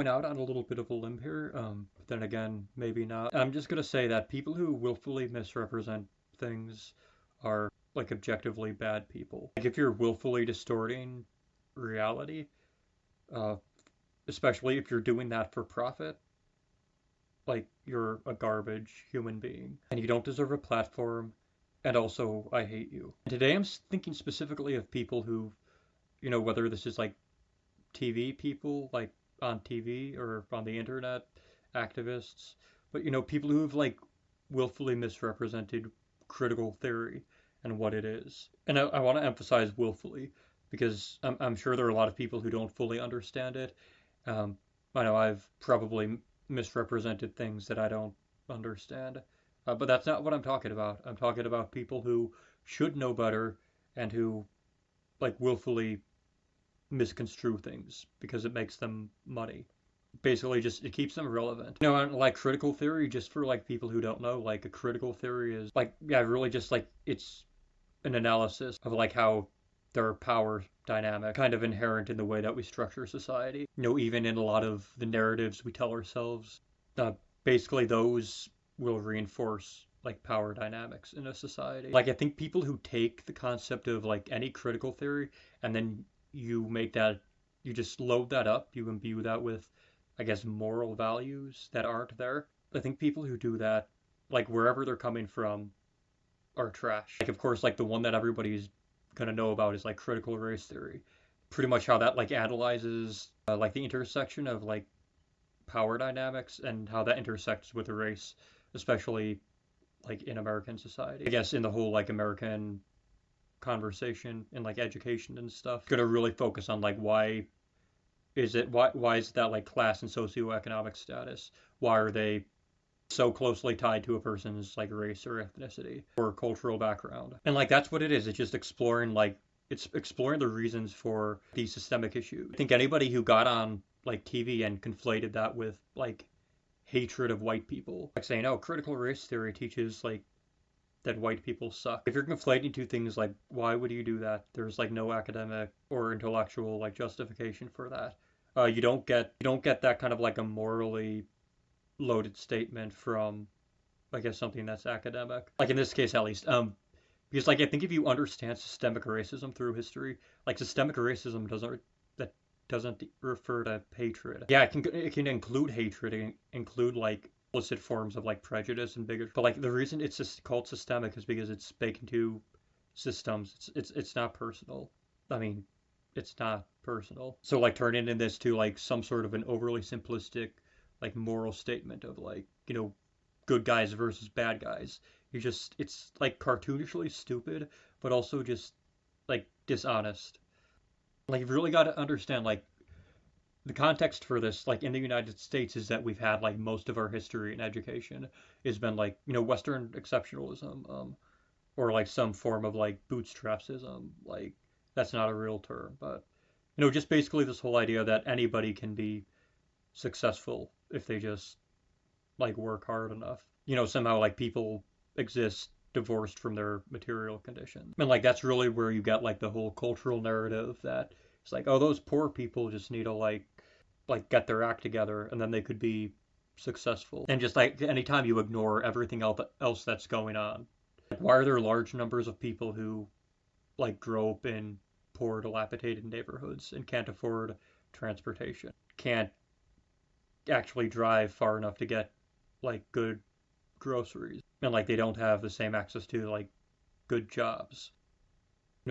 Going out on a little bit of a limb here, but then again, maybe not. I'm just gonna say that people who willfully misrepresent things are like objectively bad people. Like if you're willfully distorting reality, uh, especially if you're doing that for profit, like you're a garbage human being and you don't deserve a platform. And also, I hate you. And today I'm thinking specifically of people who, whether this is like TV people, like on TV or on the internet, activists, but people who've like willfully misrepresented critical theory and what it is. And I want to emphasize willfully because I'm sure there are a lot of people who don't fully understand it. Um, I know I've probably misrepresented things that I don't understand, but that's not what I'm talking about. I'm talking about people who should know better and who like willfully misconstrue things because it makes them money. Basically, just it keeps them relevant. And like critical theory, just for like people who don't know, like a critical theory is like, yeah, really just like it's an analysis of like how there are power dynamic kind of inherent in the way that we structure society. Even in a lot of the narratives we tell ourselves, uh, basically those will reinforce like power dynamics in a society. Like I think people who take the concept of like any critical theory and then you make that, you just load that up, you imbue that with, I guess, moral values that aren't there. I think people who do that, like wherever they're coming from, are trash. Like, of course, like the one that everybody's gonna know about is like critical race theory. Pretty much how that like analyzes like the intersection of like power dynamics and how that intersects with race, especially like in American society. I guess in the whole like American conversation in like education and stuff. Gonna really focus on like why is that like class and socioeconomic status? Why are they so closely tied to a person's like race or ethnicity or cultural background? And like that's what it is. It's just exploring like it's exploring the reasons for these systemic issues. I think anybody who got on like TV and conflated that with like hatred of white people, like saying, oh, critical race theory teaches like that white people suck. If you're conflating two things, like why would you do that? There's like no academic or intellectual like justification for that. You don't get that kind of like a morally loaded statement from I guess something that's academic. Like in this case at least. Because like I think if you understand systemic racism through history, like systemic racism doesn't refer to hatred. Yeah, it can include hatred, it can include like implicit forms of like prejudice and bigotry. But like the reason it's just called systemic is because it's baked into systems. It's not personal. I mean, it's not personal. So like turning in this to like some sort of an overly simplistic like moral statement of like, good guys versus bad guys. It's like cartoonishly stupid, but also just like dishonest. Like you've really got to understand like the context for this, like in the United States, is that we've had like most of our history in education has been like Western exceptionalism, or like some form of like bootstrapsism. Like that's not a real term, but just basically this whole idea that anybody can be successful if they just like work hard enough. Somehow like people exist divorced from their material condition. And like that's really where you get like the whole cultural narrative that it's like, oh, those poor people just need to like get their act together and then they could be successful. And just like anytime you ignore everything else that's going on. Like, why are there large numbers of people who like grow up in poor, dilapidated neighborhoods and can't afford transportation, can't actually drive far enough to get like good groceries, and like they don't have the same access to like good jobs,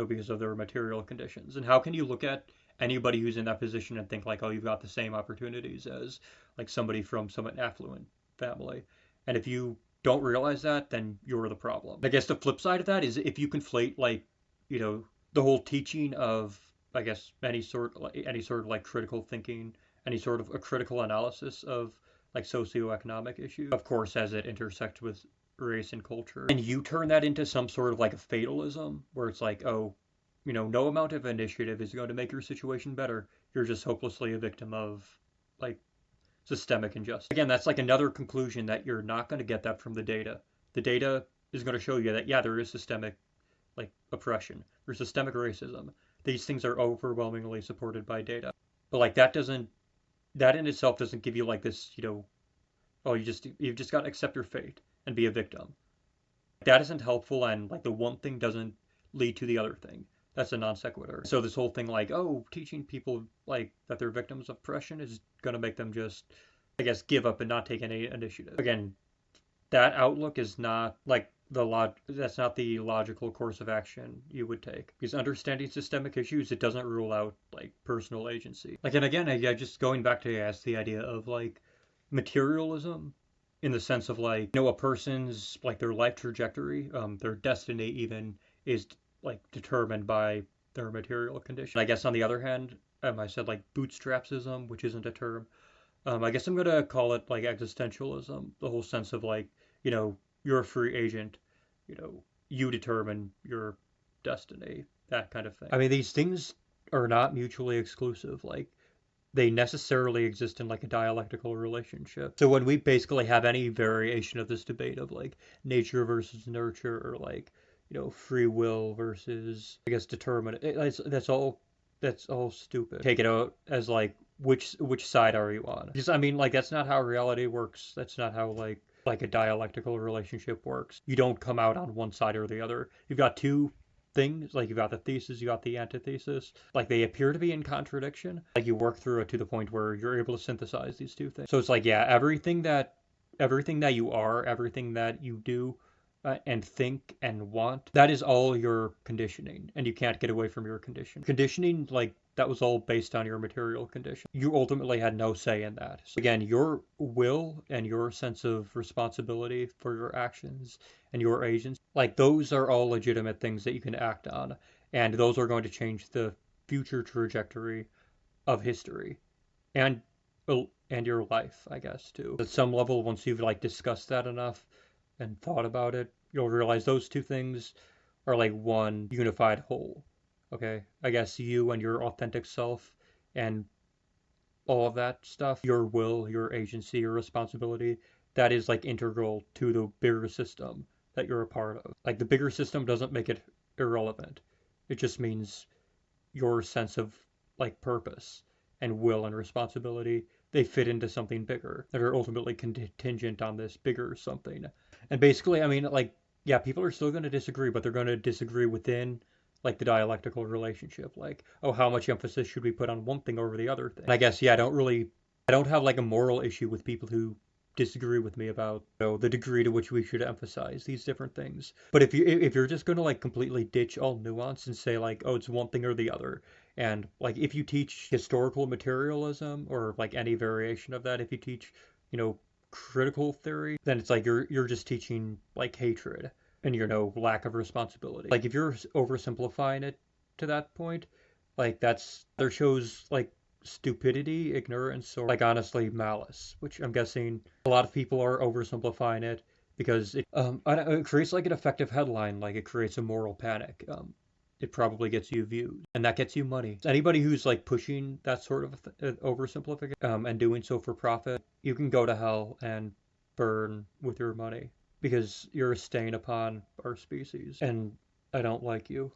because of their material conditions? And how can you look at anybody who's in that position and think like, oh, you've got the same opportunities as like somebody from some affluent family? And if you don't realize that, then you're the problem. I guess the flip side of that is if you conflate like, the whole teaching of, I guess, any sort of like critical thinking, any sort of a critical analysis of like socioeconomic issues, of course, as it intersects with race and culture, and you turn that into some sort of like a fatalism where it's like, oh, no amount of initiative is going to make your situation better. You're just hopelessly a victim of like systemic injustice. Again, that's like another conclusion that you're not going to get that from the data. The data is going to show you that, yeah, there is systemic like oppression. There's systemic racism. These things are overwhelmingly supported by data. But like that doesn't that in itself doesn't give you like this, oh, you've just got to accept your fate and be a victim. That isn't helpful, and like the one thing doesn't lead to the other thing. That's a non sequitur. So this whole thing like, oh, teaching people like that they're victims of oppression is gonna make them just, I guess, give up and not take any initiative. Again, that outlook is not like that's not the logical course of action you would take. Because understanding systemic issues, it doesn't rule out like personal agency. Like, and again, I just going back to the idea of like materialism in the sense of like, a person's like their life trajectory, their destiny even is like determined by their material condition. I guess on the other hand, I said like bootstrapsism, which isn't a term. I guess I'm gonna call it like existentialism, the whole sense of like, you're a free agent, you determine your destiny, that kind of thing. I mean, these things are not mutually exclusive. Like, they necessarily exist in like a dialectical relationship. So when we basically have any variation of this debate of like nature versus nurture, or like, free will versus, I guess, determinate, that's all stupid. Take it out as like which side are you on? Because I mean, like, that's not how reality works. That's not how like a dialectical relationship works. You don't come out on one side or the other. You've got two things, like you've got the thesis, you got the antithesis. Like, they appear to be in contradiction. Like, you work through it to the point where you're able to synthesize these two things. So it's like, yeah, everything that you are, everything that you do, and think and want, that is all your conditioning, and you can't get away from your conditioning. Like, that was all based on your material condition. You ultimately had no say in that. So again, your will and your sense of responsibility for your actions and your agency, like, those are all legitimate things that you can act on, and those are going to change the future trajectory of history and and your life, I guess, too. At some level, once you've like discussed that enough and thought about it, you'll realize those two things are like one unified whole. Okay, I guess you and your authentic self and all of that stuff, your will, your agency, your responsibility, that is like integral to the bigger system that you're a part of. Like, the bigger system doesn't make it irrelevant. It just means your sense of like purpose and will and responsibility, they fit into something bigger that are ultimately contingent on this bigger something. And basically, I mean, like, yeah, people are still going to disagree, but they're going to disagree within like the dialectical relationship. Like, oh, how much emphasis should we put on one thing over the other thing? And I guess, yeah, I don't have like a moral issue with people who disagree with me about, the degree to which we should emphasize these different things. But if you're just going to like completely ditch all nuance and say like, oh, it's one thing or the other, and like if you teach historical materialism or like any variation of that, if you teach, critical theory, then it's like you're just teaching like hatred and lack of responsibility. Like, if you're oversimplifying it to that point, like, that's there shows like stupidity, ignorance, or like honestly malice, which I'm guessing a lot of people are oversimplifying it because it creates like an effective headline, like it creates a moral panic. It probably gets you views, and that gets you money. Anybody who's like pushing that sort of oversimplification, and doing so for profit, you can go to hell and burn with your money because you're a stain upon our species, and I don't like you.